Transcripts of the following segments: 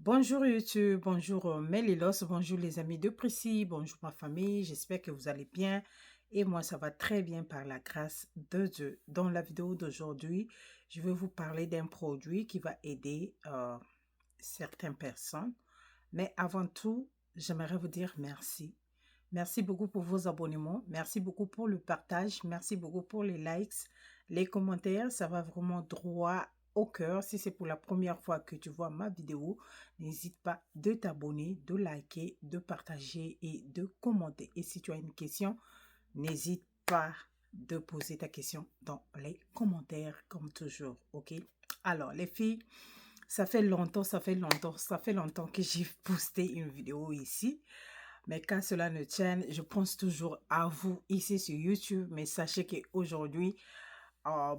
Bonjour YouTube, bonjour Melilos, bonjour les amis de Prissy, bonjour ma famille, j'espère que vous allez bien et moi ça va très bien par la grâce de Dieu. Dans la vidéo d'aujourd'hui, je vais vous parler d'un produit qui va aider certaines personnes. Mais avant tout, j'aimerais vous dire merci. Merci beaucoup pour vos abonnements, merci beaucoup pour le partage, merci beaucoup pour les likes, les commentaires, ça va vraiment droit au cœur. Si c'est pour la première fois que tu vois ma vidéo, n'hésite pas de t'abonner, de liker, de partager et de commenter. Et si tu as une question, n'hésite pas de poser ta question dans les commentaires comme toujours, ok? Alors les filles, ça fait longtemps que j'ai posté une vidéo ici. Mais quand cela ne tienne, je pense toujours à vous ici sur YouTube. Mais sachez qu'aujourd'hui,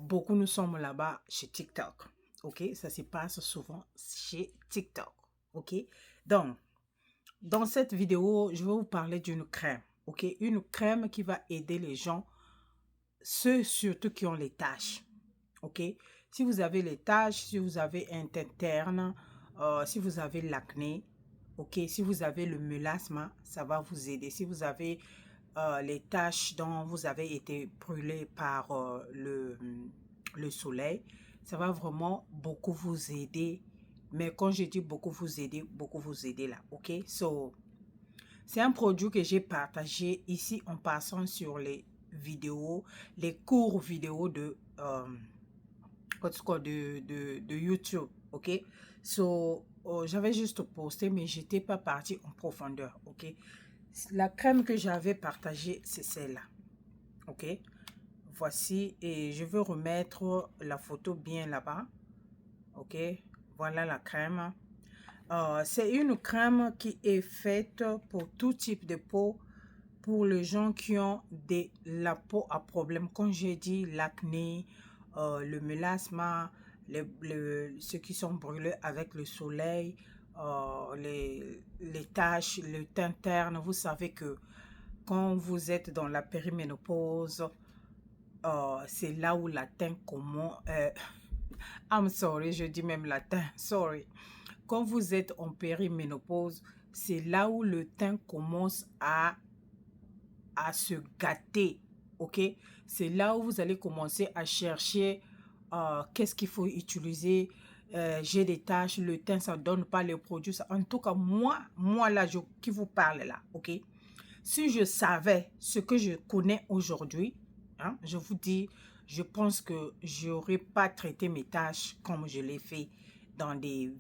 beaucoup nous sommes là-bas chez TikTok. OK? Ça se passe souvent chez TikTok. OK? Donc, dans cette vidéo, je vais vous parler d'une crème. OK? Une crème qui va aider les gens, ceux surtout qui ont les taches. OK? Si vous avez les taches, si vous avez un teint terne, si vous avez l'acné, OK? Si vous avez le mélasme, ça va vous aider. Si vous avez les taches dont vous avez été brûlé par le soleil, ça va vraiment beaucoup vous aider. Mais quand je dis beaucoup vous aider là, ok? So, c'est un produit que j'ai partagé ici en passant sur les vidéos, les courts vidéos de YouTube, ok? So, j'avais juste posté, mais j'étais pas partie en profondeur, ok? La crème que j'avais partagée, c'est celle-là. OK? Voici, et je veux remettre la photo bien là-bas. OK? Voilà la crème. C'est une crème qui est faite pour tout type de peau, pour les gens qui ont la peau à problème. Quand j'ai dit l'acné, le mélasme, ceux qui sont brûlés avec le soleil, les taches, le teint terne, vous savez que quand vous êtes dans la périménopause, c'est là où la teint commence. I'm sorry, je dis même la teint, sorry. Quand vous êtes en périménopause, c'est là où le teint commence à se gâter, ok? C'est là où vous allez commencer à chercher qu'est-ce qu'il faut utiliser. J'ai des taches, le teint, ça donne pas les produits. En tout cas, moi là, qui vous parle là, ok? Si je savais ce que je connais aujourd'hui, hein, je vous dis, je pense que je n'aurais pas traité mes tâches comme je l'ai fait dans les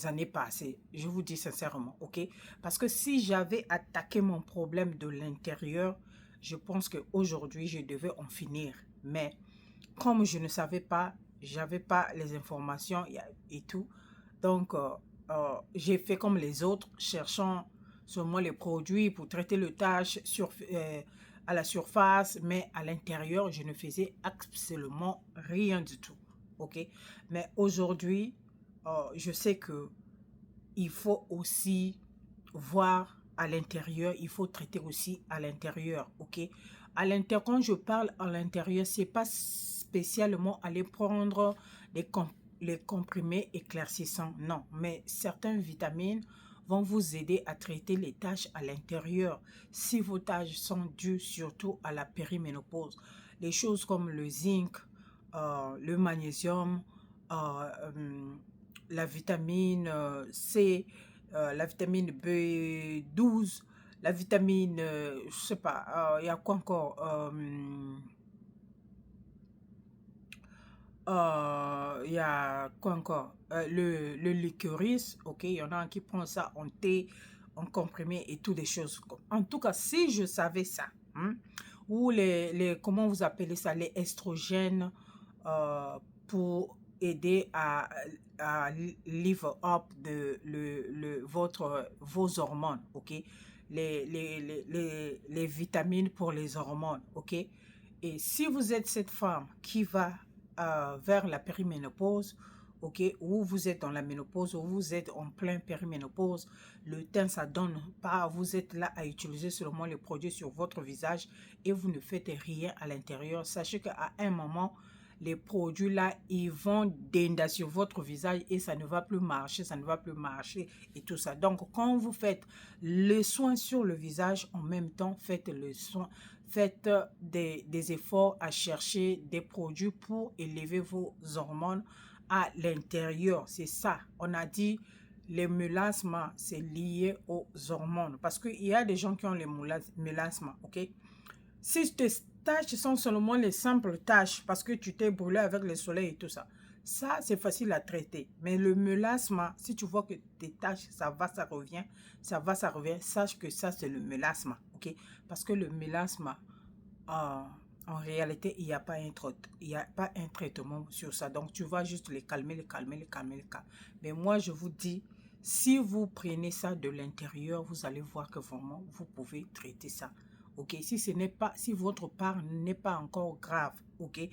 années passées. Je vous dis sincèrement, ok? Parce que si j'avais attaqué mon problème de l'intérieur, je pense qu'aujourd'hui, je devais en finir. Mais comme je ne savais pas, j'avais pas les informations et tout, donc j'ai fait comme les autres, cherchant seulement les produits pour traiter le tâche à la surface, mais à l'intérieur, je ne faisais absolument rien du tout. OK? Mais aujourd'hui, je sais que il faut aussi voir à l'intérieur, il faut traiter aussi à l'intérieur, ok? À l'intérieur, quand je parle à l'intérieur, c'est pas spécialement aller prendre les comprimés éclaircissants, non, mais certaines vitamines vont vous aider à traiter les taches à l'intérieur si vos taches sont dues surtout à la périménopause. Les choses comme le zinc, le magnésium, la vitamine C, la vitamine B12, la vitamine, je sais pas, il y a quoi encore? Il y a quoi encore? Le licorice, ok, il y en a un qui prend ça en thé, en comprimé et tout des choses. En tout cas, si je savais ça, hein, ou comment vous appelez ça, les estrogènes, pour aider à live up vos hormones, ok? Les vitamines pour les hormones, ok? Et si vous êtes cette femme qui va vers la périménopause, ok, ou vous êtes dans la ménopause, ou vous êtes en plein périménopause, le teint, ça donne pas, vous êtes là à utiliser seulement les produits sur votre visage et vous ne faites rien à l'intérieur. Sachez qu'à un moment, les produits là, ils vont dénder sur votre visage et ça ne va plus marcher, ça ne va plus marcher et tout ça. Donc, quand vous faites le soin sur le visage, en même temps, faites le soin, faites des efforts à chercher des produits pour élever vos hormones à l'intérieur. C'est ça. On a dit les mélasmes, c'est lié aux hormones. Parce qu'il y a des gens qui ont les mélasmes, ok? Si tes tâches sont seulement les simples tâches, parce que tu t'es brûlé avec le soleil et tout ça, ça, c'est facile à traiter. Mais le mélasme, si tu vois que tes tâches, ça va, ça revient, ça va, ça revient, sache que ça, c'est le mélasme, ok? Parce que le mélasme, en réalité, il n'y a pas un traitement sur ça. Donc, tu vas juste les calmer, les calmer, les calmer, les calmer. Mais moi, je vous dis, si vous prenez ça de l'intérieur, vous allez voir que vraiment, vous pouvez traiter ça. Ok, si ce n'est pas, si votre part n'est pas encore grave, ok,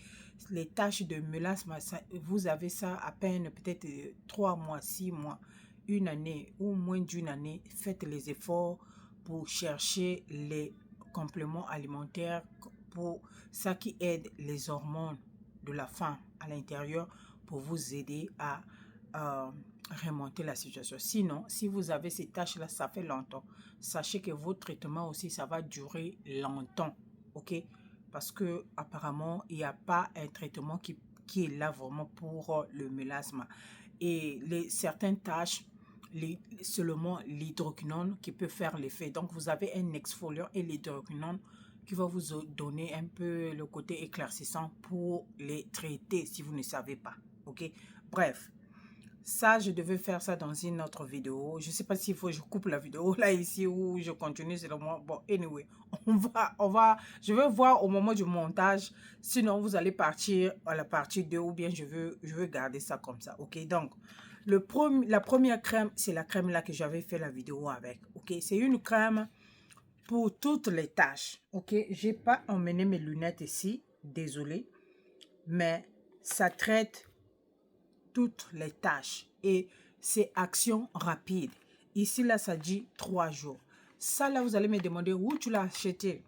les tâches de mélasme, vous avez ça à peine peut-être 3 mois, 6 mois, une année ou moins d'une année, faites les efforts pour chercher les compléments alimentaires pour ça qui aide les hormones de la femme à l'intérieur pour vous aider à remonter la situation. Sinon, si vous avez ces tâches-là, ça fait longtemps. Sachez que vos traitements aussi, ça va durer longtemps, ok? Parce que apparemment, il n'y a pas un traitement qui est là vraiment pour le mélasme. Et certaines tâches, seulement l'hydroquinone qui peut faire l'effet. Donc, vous avez un exfoliant et l'hydroquinone qui va vous donner un peu le côté éclaircissant pour les traiter si vous ne savez pas, ok? Bref. Ça, je devais faire ça dans une autre vidéo. Je ne sais pas s'il faut que je coupe la vidéo là, ici, ou je continue selon moi. Bon, anyway, je vais voir au moment du montage. Sinon, vous allez partir à la partie 2 ou bien je veux garder ça comme ça, ok? Donc, la première crème, c'est la crème là que j'avais fait la vidéo avec, ok? C'est une crème pour toutes les tâches, ok? J'ai pas emmené mes lunettes ici, désolé, mais ça traite toutes les tâches et c'est action rapide. Ici, là, ça dit 3 jours. Ça, là, vous allez me demander où tu l'as acheté.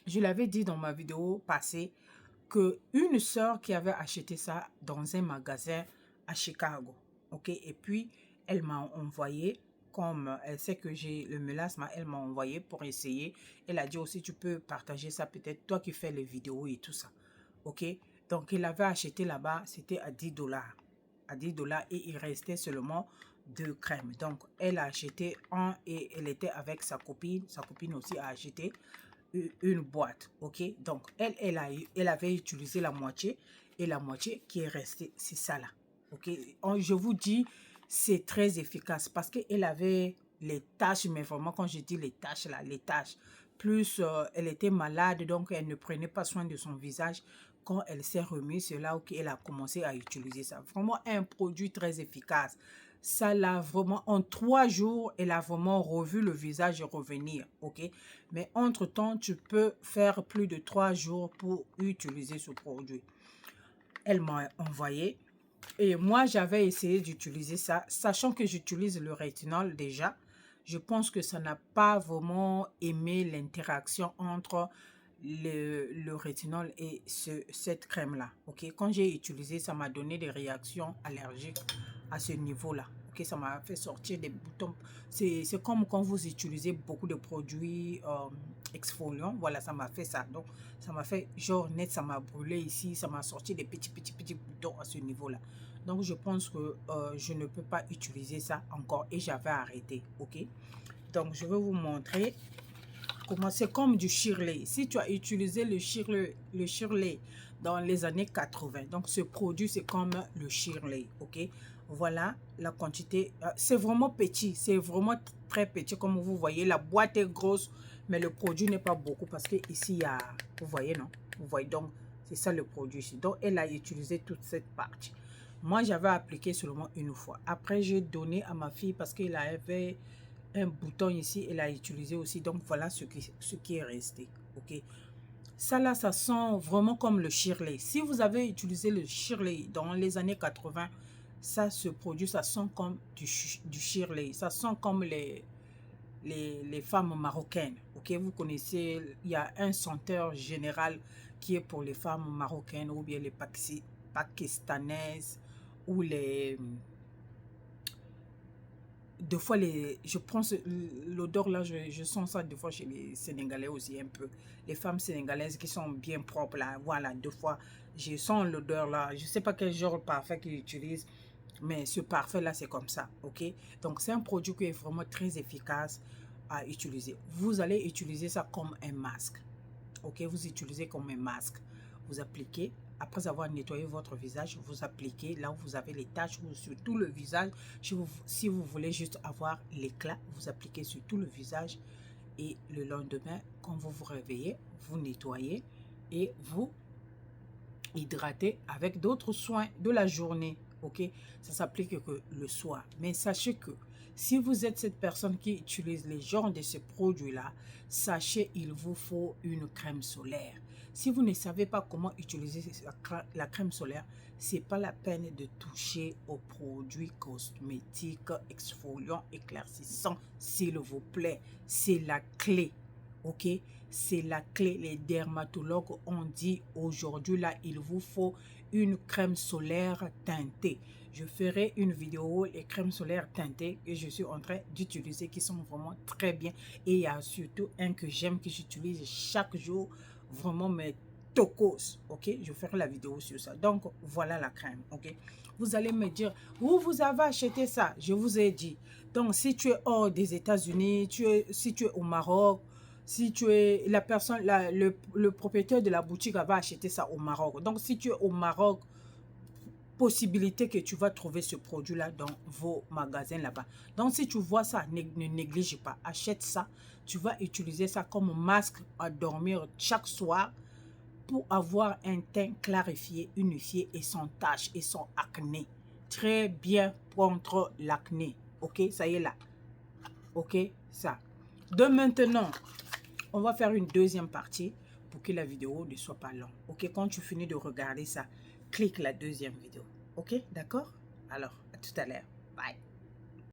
Je l'avais dit dans ma vidéo passée que une sœur qui avait acheté ça dans un magasin à Chicago. Ok, et puis, elle m'a envoyé, comme elle sait que j'ai le mélasme, elle m'a envoyé pour essayer. Elle a dit aussi, tu peux partager ça peut-être, toi qui fais les vidéos et tout ça. Ok, donc il avait acheté là-bas, c'était à 10 dollars. À 10 dollars et il restait seulement 2 crèmes. Donc, elle a acheté un et elle était avec sa copine. Sa copine aussi a acheté une boîte, ok? Donc, elle avait utilisé la moitié et la moitié qui est restée, c'est ça là, ok? Je vous dis, c'est très efficace parce qu'elle avait les taches, mais vraiment, quand je dis les taches là, les taches, plus elle était malade, donc elle ne prenait pas soin de son visage. Quand elle s'est remise, c'est là où elle a commencé à utiliser ça. Vraiment un produit très efficace. Ça l'a vraiment, en 3 jours, elle a vraiment revu le visage revenir, ok? Mais entre-temps, tu peux faire plus de 3 jours pour utiliser ce produit. Elle m'a envoyé et moi, j'avais essayé d'utiliser ça, sachant que j'utilise le rétinol déjà. Je pense que ça n'a pas vraiment aimé l'interaction entre le rétinol et cette crème-là. Ok, quand j'ai utilisé, ça m'a donné des réactions allergiques à ce niveau-là. Ok, ça m'a fait sortir des boutons. C'est comme quand vous utilisez beaucoup de produits exfoliants. Voilà, ça m'a fait ça. Donc, ça m'a fait genre net, ça m'a brûlé ici, ça m'a sorti des petits boutons à ce niveau-là. Donc, je pense que je ne peux pas utiliser ça encore et j'avais arrêté. Ok, donc je vais vous montrer comment c'est comme du Shirley. Si tu as utilisé le Shirley dans les années 80, donc ce produit c'est comme le Shirley, ok? Voilà la quantité, c'est vraiment petit, c'est vraiment très petit comme vous voyez. La boîte est grosse, mais le produit n'est pas beaucoup parce que ici il y a, vous voyez non? Vous voyez donc, c'est ça le produit ici. Donc elle a utilisé toute cette partie. Moi j'avais appliqué seulement une fois. Après j'ai donné à ma fille parce qu'elle avait un bouton ici, elle a utilisé aussi. Donc, voilà ce qui est resté. Ok. Ça là, ça sent vraiment comme le Shirley. Si vous avez utilisé le Shirley dans les années 80, ça, ce produit, ça sent comme du Shirley. Ça sent comme les femmes marocaines, ok? Vous connaissez, il y a un senteur général qui est pour les femmes marocaines ou bien les pakistanaises ou les... Des fois, je prends l'odeur là, je sens ça des fois chez les Sénégalais aussi un peu. Les femmes sénégalaises qui sont bien propres là, voilà, des fois, je sens l'odeur là. Je sais pas quel genre de parfum qu'ils utilisent, mais ce parfum là, c'est comme ça, ok? Donc, c'est un produit qui est vraiment très efficace à utiliser. Vous allez utiliser ça comme un masque, ok? Vous utilisez comme un masque. Vous appliquez, après avoir nettoyé votre visage, vous appliquez là où vous avez les taches ou sur tout le visage. Si vous voulez juste avoir l'éclat, vous appliquez sur tout le visage. Et le lendemain, quand vous vous réveillez, vous nettoyez et vous hydratez avec d'autres soins de la journée. Ok, ça s'applique que le soir. Mais sachez que si vous êtes cette personne qui utilise les genres de ces produits-là, sachez il vous faut une crème solaire. Si vous ne savez pas comment utiliser la crème solaire, c'est pas la peine de toucher aux produits cosmétiques exfoliants éclaircissants, s'il vous plaît. C'est la clé. Ok, c'est la clé. Les dermatologues ont dit aujourd'hui là, il vous faut une crème solaire teintée. Je ferai une vidéo les crèmes solaires teintées que je suis en train d'utiliser qui sont vraiment très bien. Et il y a surtout un que j'aime que j'utilise chaque jour, vraiment mes tocos. Ok, je ferai la vidéo sur ça. Donc voilà la crème. Ok, vous allez me dire où vous avez acheté ça. Je vous ai dit. Donc si tu es hors des États-Unis, si tu es au Maroc, si tu es la personne, le propriétaire de la boutique va acheter ça au Maroc. Donc, si tu es au Maroc, possibilité que tu vas trouver ce produit-là dans vos magasins là-bas. Donc, si tu vois ça, ne néglige pas. Achète ça. Tu vas utiliser ça comme masque à dormir chaque soir pour avoir un teint clarifié, unifié et sans taches et sans acné. Très bien contre l'acné. OK? Ça y est là. OK? Ça. De maintenant, on va faire une deuxième partie pour que la vidéo ne soit pas longue. Ok, quand tu finis de regarder ça, clique la deuxième vidéo. Ok, d'accord? Alors, à tout à l'heure. Bye.